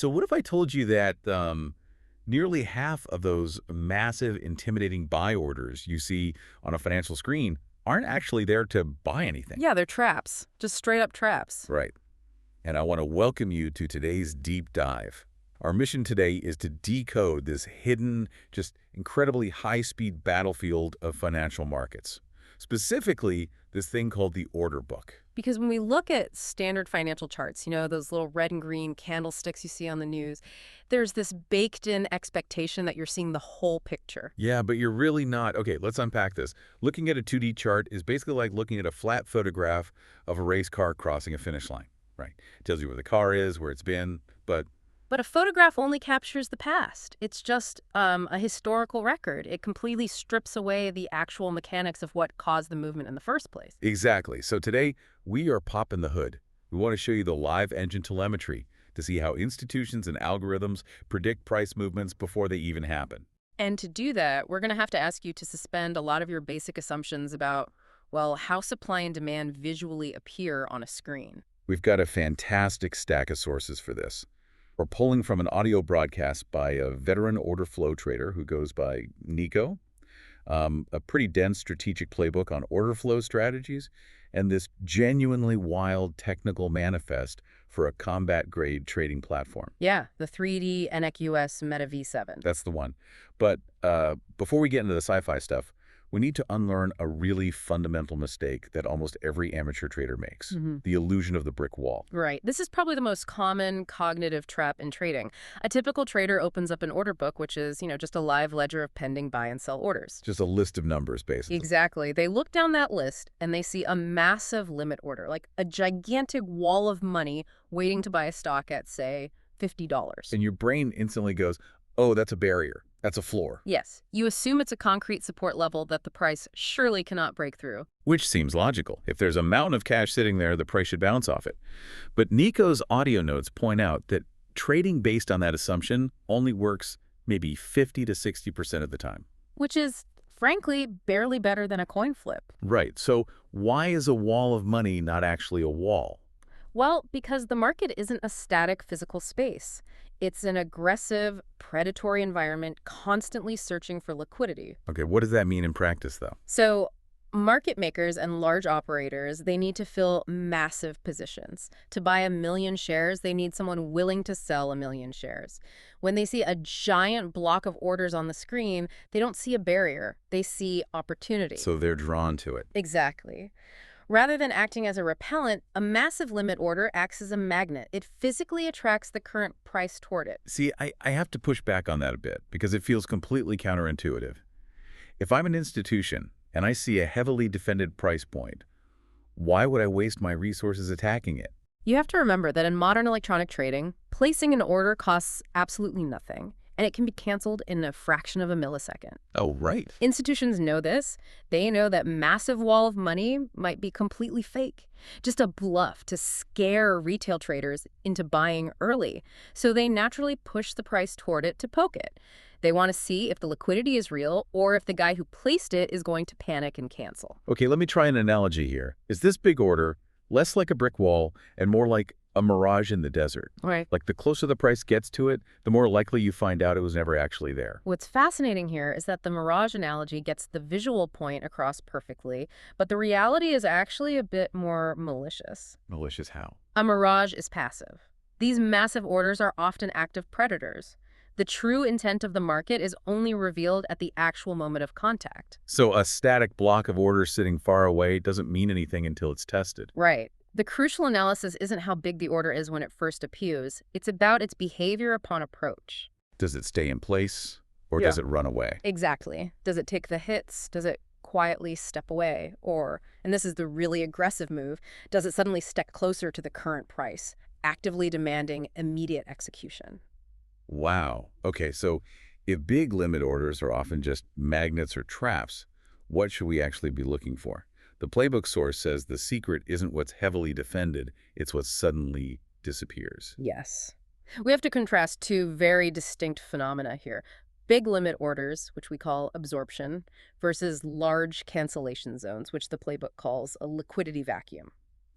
So what if I told you that nearly half of those massive, intimidating buy orders you see on a financial screen aren't actually there to buy anything? Yeah, they're traps. Just straight up traps. Right. And I want to welcome you to today's deep dive. Our mission today is to decode this hidden, just incredibly high-speed battlefield of financial markets. Specifically, this thing called the order book. Because when we look at standard financial charts, those little red and green candlesticks you see on the news, there's this baked-in expectation that you're seeing the whole picture. Yeah, but you're really not. Okay, let's unpack this. Looking at a 2D chart is basically like looking at a flat photograph of a race car crossing a finish line. Right. It tells you where the car is, where it's been, but But a photograph only captures the past. It's just a historical record. It completely strips away the actual mechanics of what caused the movement in the first place. exactly. So today, we are popping the hood. We want to show you the live engine telemetry to see how institutions and algorithms predict price movements before they even happen. And to do that, we're going to have to ask you to suspend a lot of your basic assumptions about, well, how supply and demand visually appear on a screen. We've got a fantastic stack of sources for this. We're pulling from an audio broadcast by a veteran order flow trader who goes by Nico, a pretty dense strategic playbook on order flow strategies, and this genuinely wild technical manifest for a combat-grade trading platform. Yeah, the 3D NEQS Meta V7. That's the one. But before we get into the sci-fi stuff, we need to unlearn a really fundamental mistake that almost every amateur trader makes, the illusion of the brick wall. Right. This is probably the most common cognitive trap in trading. A typical trader opens up an order book, which is, just a live ledger of pending buy and sell orders. Just a list of numbers, basically. Exactly. They look down that list and they see a massive limit order, like a gigantic wall of money waiting to buy a stock at, say, $50. And your brain instantly goes, oh, that's a barrier. That's a floor. Yes. You assume it's a concrete support level that the price surely cannot break through. Which seems logical. If there's a mountain of cash sitting there, the price should bounce off it. But Nico's audio notes point out that trading based on that assumption only works maybe 50 to 60% of the time. Which is, frankly, barely better than a coin flip. Right. So why is a wall of money not actually a wall? Well, because the market isn't a static physical space. It's an aggressive, predatory environment constantly searching for liquidity. Okay, what does that mean in practice, though? So market makers and large operators, they need to fill massive positions. To buy 1 million shares, they need someone willing to sell 1 million shares. When they see a giant block of orders on the screen, they don't see a barrier. They see opportunity. So they're drawn to it. Exactly. Rather than acting as a repellent, a massive limit order acts as a magnet. It physically attracts the current price toward it. See, I have to push back on that a bit because it feels completely counterintuitive. If I'm an institution and I see a heavily defended price point, why would I waste my resources attacking it? You have to remember that in modern electronic trading, placing an order costs absolutely nothing, and it can be canceled in a fraction of a millisecond. Oh, right. Institutions know this. They know that massive wall of money might be completely fake, just a bluff to scare retail traders into buying early. So they naturally push the price toward it to poke it. They want to see if the liquidity is real or if the guy who placed it is going to panic and cancel. Okay, let me try an analogy here. Is this big order less like a brick wall and more like a mirage in the desert? Right. Like the closer the price gets to it, the more likely you find out it was never actually there. What's fascinating here is that the mirage analogy gets the visual point across perfectly, but the reality is actually a bit more malicious. Malicious how? A mirage is passive. These massive orders are often active predators. The true intent of the market is only revealed at the actual moment of contact. So a static block of orders sitting far away doesn't mean anything until it's tested. Right. The crucial analysis isn't how big the order is when it first appears. It's about its behavior upon approach. Does it stay in place or does it run away? Exactly. Does it take the hits? Does it quietly step away? Or, and this is the really aggressive move, does it suddenly step closer to the current price, actively demanding immediate execution? Wow. Okay, so if big limit orders are often just magnets or traps, what should we actually be looking for? The playbook source says the secret isn't what's heavily defended, it's what suddenly disappears. Yes. We have to contrast two very distinct phenomena here. Big limit orders, which we call absorption, versus large cancellation zones, which the playbook calls a liquidity vacuum.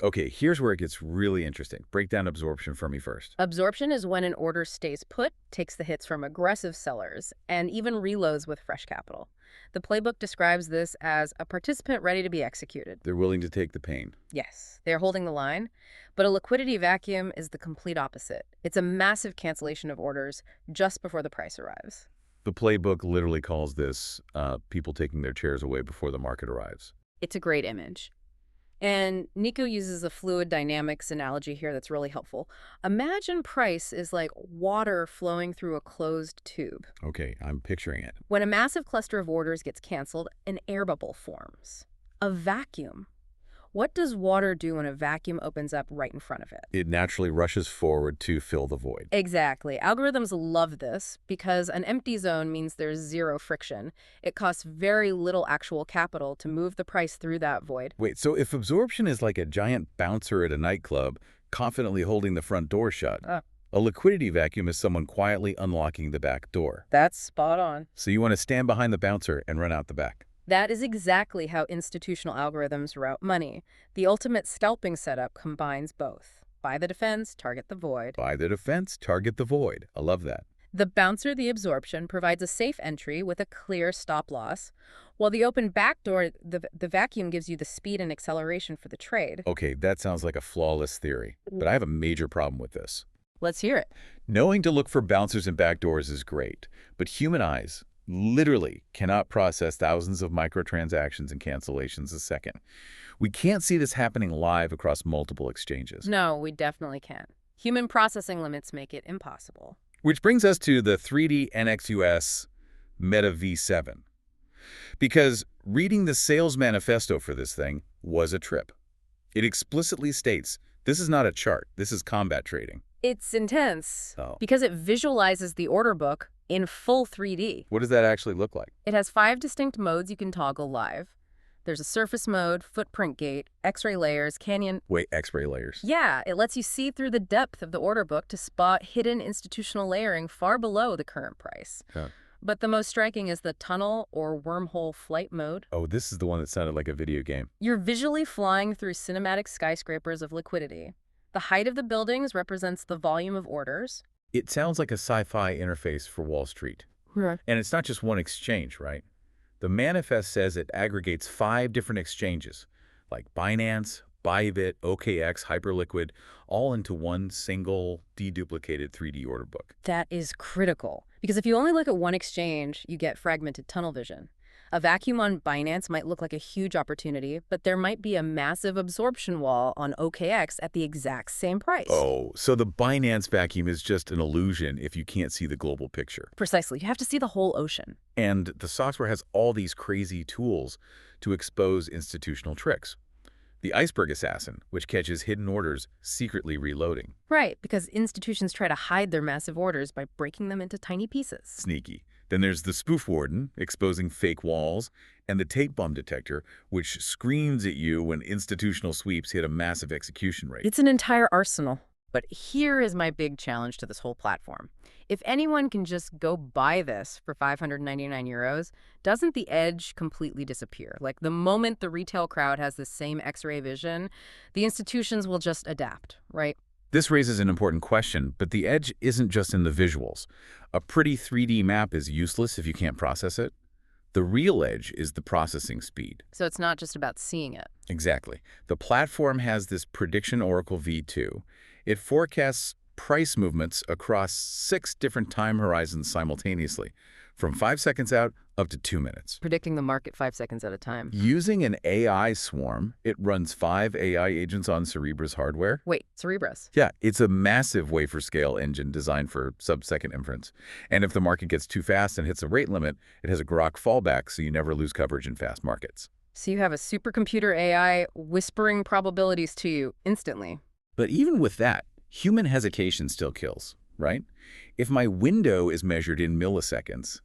Okay, here's where it gets really interesting. Break down absorption for me first. Absorption is when an order stays put, takes the hits from aggressive sellers, and even reloads with fresh capital. The playbook describes this as a participant ready to be executed. They're willing to take the pain. Yes, they're holding the line, but a liquidity vacuum is the complete opposite. It's a massive cancellation of orders just before the price arrives. The playbook literally calls this people taking their chairs away before the market arrives. It's a great image. And Nico uses a fluid dynamics analogy here that's really helpful. Imagine price is like water flowing through a closed tube. Okay, I'm picturing it. When a massive cluster of orders gets canceled, an air bubble forms. A vacuum. What does water do when a vacuum opens up right in front of it? It naturally rushes forward to fill the void. Exactly. Algorithms love this because an empty zone means there's zero friction. It costs very little actual capital to move the price through that void. Wait, so if absorption is like a giant bouncer at a nightclub, confidently holding the front door shut, a liquidity vacuum is someone quietly unlocking the back door. That's spot on. So you want to stand behind the bouncer and run out the back. That is exactly how institutional algorithms route money. The ultimate scalping setup combines both. Buy the defense, target the void. Buy the defense, target the void. I love that. The bouncer, the absorption, provides a safe entry with a clear stop loss, while the open backdoor, the vacuum gives you the speed and acceleration for the trade. Okay, that sounds like a flawless theory, but I have a major problem with this. Let's hear it. Knowing to look for bouncers and backdoors is great, but human eyes literally cannot process thousands of microtransactions and cancellations a second. We can't see this happening live across multiple exchanges. No, we definitely can't. Human processing limits make it impossible. Which brings us to the 3D NXUS Meta V7. Because reading the sales manifesto for this thing was a trip. It explicitly states, this is not a chart, this is combat trading. It's intense Oh. because it visualizes the order book in full 3D. What does that actually look like? It has 5 distinct modes you can toggle live. There's a surface mode, footprint gate, X-ray layers, canyon. Wait, X-ray layers. Yeah, it lets you see through the depth of the order book to spot hidden institutional layering far below the current price. Huh. But the most striking is the tunnel or wormhole flight mode. Oh, this is the one that sounded like a video game. You're visually flying through cinematic skyscrapers of liquidity. The height of the buildings represents the volume of orders. It sounds like a sci-fi interface for Wall Street. Right. And it's not just one exchange, right? The manifest says it aggregates 5 different exchanges, like Binance, Bybit, OKX, Hyperliquid, all into one single deduplicated 3D order book. That is critical, because if you only look at one exchange, you get fragmented tunnel vision. A vacuum on Binance might look like a huge opportunity, but there might be a massive absorption wall on OKX at the exact same price. Oh, so the Binance vacuum is just an illusion if you can't see the global picture. Precisely. You have to see the whole ocean. And the software has all these crazy tools to expose institutional tricks. The iceberg assassin, which catches hidden orders secretly reloading. Right, because institutions try to hide their massive orders by breaking them into tiny pieces. Sneaky. Then there's the spoof warden, exposing fake walls, and the tape bomb detector, which screams at you when institutional sweeps hit a massive execution rate. It's an entire arsenal. But here is my big challenge to this whole platform. If anyone can just go buy this for 599 euros, doesn't the edge completely disappear? Like the moment the retail crowd has the same X-ray vision, the institutions will just adapt, right? This raises an important question, but the edge isn't just in the visuals. A pretty 3D map is useless if you can't process it. The real edge is the processing speed. So it's not just about seeing it. Exactly. The platform has this prediction oracle V2. It forecasts price movements across 6 different time horizons simultaneously, from 5 seconds out up to 2 minutes. Predicting the market 5 seconds at a time. Using an AI swarm, it runs 5 AI agents on Cerebra's hardware. Wait, Cerebras. Yeah, it's a massive wafer-scale engine designed for sub-second inference. And if the market gets too fast and hits a rate limit, it has a grok fallback so you never lose coverage in fast markets. So you have a supercomputer AI whispering probabilities to you instantly. But even with that, human hesitation still kills, right? If my window is measured in milliseconds,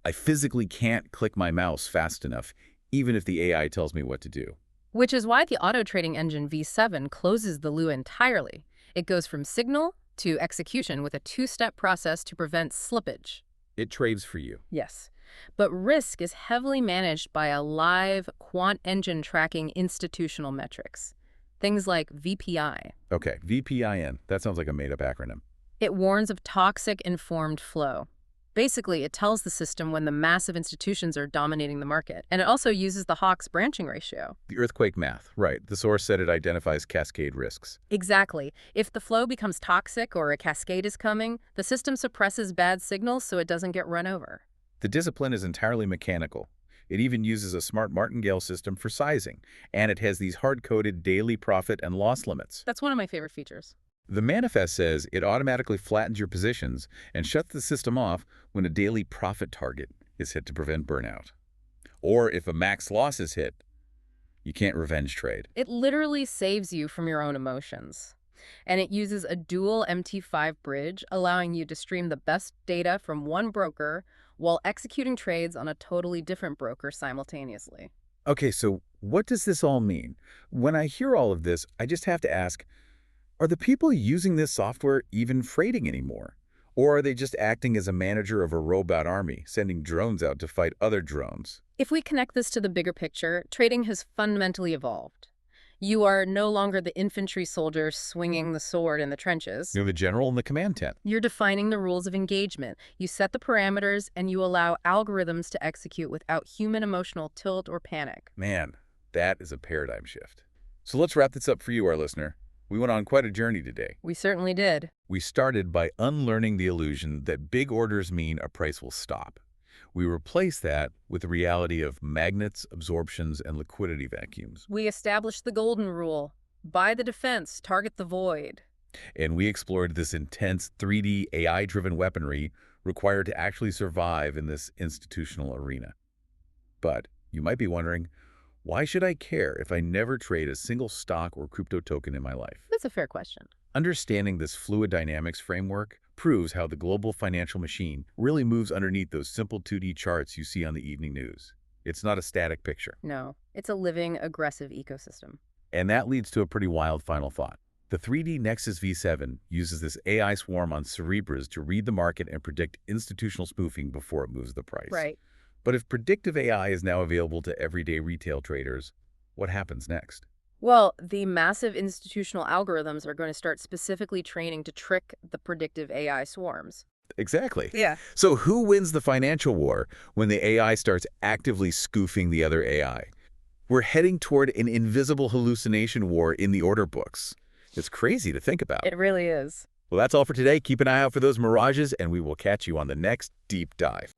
I physically can't click my mouse fast enough, even if the AI tells me what to do. Which is why the auto trading engine V7 closes the loop entirely. It goes from signal to execution with a 2-step process to prevent slippage. It trades for you. Yes. But risk is heavily managed by a live quant engine tracking institutional metrics. things like VPI. Okay, VPIN. That sounds like a made-up acronym. It warns of toxic informed flow. Basically, it tells the system when the massive institutions are dominating the market. And it also uses the Hawk's branching ratio. The earthquake math, right. The source said it identifies cascade risks. Exactly. If the flow becomes toxic or a cascade is coming, the system suppresses bad signals so it doesn't get run over. The discipline is entirely mechanical. It even uses a smart martingale system for sizing, and it has these hard-coded daily profit and loss limits. That's one of my favorite features. The manifest says it automatically flattens your positions and shuts the system off when a daily profit target is hit to prevent burnout. Or if a max loss is hit, you can't revenge trade. It literally saves you from your own emotions. And it uses a dual MT5 bridge, allowing you to stream the best data from one broker while executing trades on a totally different broker simultaneously. Okay, so what does this all mean? When I hear all of this, I just have to ask, are the people using this software even trading anymore? Or are they just acting as a manager of a robot army, sending drones out to fight other drones? If we connect this to the bigger picture, trading has fundamentally evolved. You are no longer the infantry soldier swinging the sword in the trenches. You're the general in the command tent. You're defining the rules of engagement. You set the parameters, and you allow algorithms to execute without human emotional tilt or panic. Man, that is a paradigm shift. So let's wrap this up for you, our listener. We went on quite a journey today. We certainly did. We started by unlearning the illusion that big orders mean a price will stop. We replaced that with the reality of magnets, absorptions, and liquidity vacuums. We established the golden rule. Buy the defense, target the void. And we explored this intense 3D AI-driven weaponry required to actually survive in this institutional arena. But you might be wondering, why should I care if I never trade a single stock or crypto token in my life? That's a fair question. Understanding this fluid dynamics framework proves how the global financial machine really moves underneath those simple 2D charts you see on the evening news. It's not a static picture. No, it's a living, aggressive ecosystem. And that leads to a pretty wild final thought. The 3D Nexus V7 uses this AI swarm on Cerebras to read the market and predict institutional spoofing before it moves the price. Right. But if predictive AI is now available to everyday retail traders, what happens next? Well, the massive institutional algorithms are going to start specifically training to trick the predictive AI swarms. Exactly. Yeah. So who wins the financial war when the AI starts actively spoofing the other AI? We're heading toward an invisible hallucination war in the order books. It's crazy to think about. It really is. Well, that's all for today. Keep an eye out for those mirages, and we will catch you on the next Deep Dive.